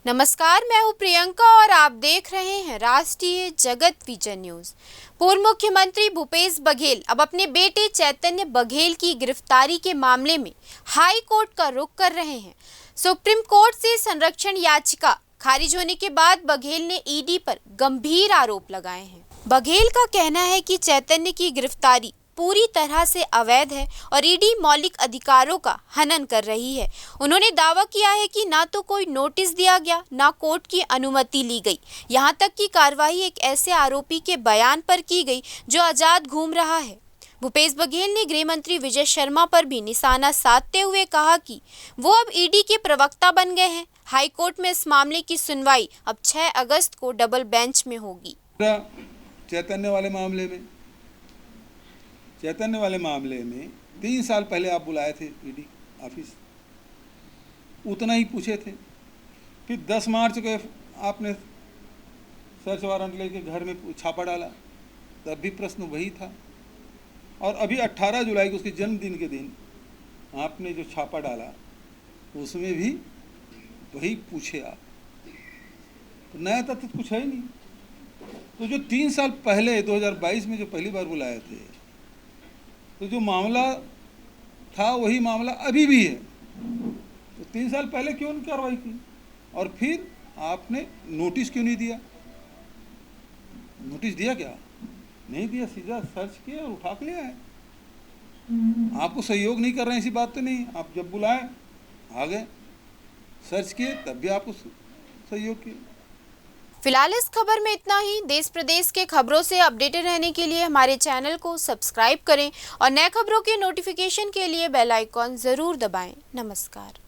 नमस्कार, मैं हूं प्रियंका और आप देख रहे हैं राष्ट्रीय जगत विजन न्यूज। पूर्व मुख्यमंत्री भूपेश बघेल अब अपने बेटे चैतन्य बघेल की गिरफ्तारी के मामले में हाई कोर्ट का रुख कर रहे हैं। सुप्रीम कोर्ट से संरक्षण याचिका खारिज होने के बाद बघेल ने ईडी पर गंभीर आरोप लगाए हैं। बघेल का कहना है कि चैतन्य की गिरफ्तारी पूरी तरह से अवैध है और ईडी मौलिक अधिकारों का हनन कर रही है। उन्होंने दावा किया है कि ना तो कोई नोटिस दिया गया, ना कोर्ट की अनुमति ली गई। यहां तक कि कार्रवाई एक ऐसे आरोपी के बयान पर की गई जो आजाद घूम रहा है। भूपेश बघेल ने गृह मंत्री विजय शर्मा पर भी निशाना साधते हुए कहा कि वो अब ईडी के प्रवक्ता बन गए हैं। हाई कोर्ट में इस मामले की सुनवाई अब 6 अगस्त को डबल बेंच में होगी। चैतन्य वाले मामले में 3 साल पहले आप बुलाए थे ईडी ऑफिस, उतना ही पूछे थे। फिर 10 मार्च को आपने सर्च वारंट लेके घर में छापा डाला, तब भी प्रश्न वही था। और अभी 18 जुलाई को उसके जन्मदिन के दिन आपने जो छापा डाला उसमें भी वही पूछे आप। तो नया तथ्य कुछ है ही नहीं। तो जो 3 साल पहले 2022 में जो पहली बार बुलाए थे, तो जो मामला था वही मामला अभी भी है। तो 3 साल पहले क्यों नहीं कार्रवाई की? और फिर आपने नोटिस क्यों नहीं दिया? नोटिस दिया क्या? नहीं दिया, सीधा सर्च किया और उठा के ले आए। आपको सहयोग नहीं कर रहे हैं ऐसी बात तो नहीं। आप जब बुलाए आ गए, सर्च किए तब भी आपको सहयोग किए। फिलहाल इस खबर में इतना ही। देश प्रदेश के खबरों से अपडेटेड रहने के लिए हमारे चैनल को सब्सक्राइब करें और नए खबरों के नोटिफिकेशन के लिए बेल आइकॉन जरूर दबाएं। नमस्कार।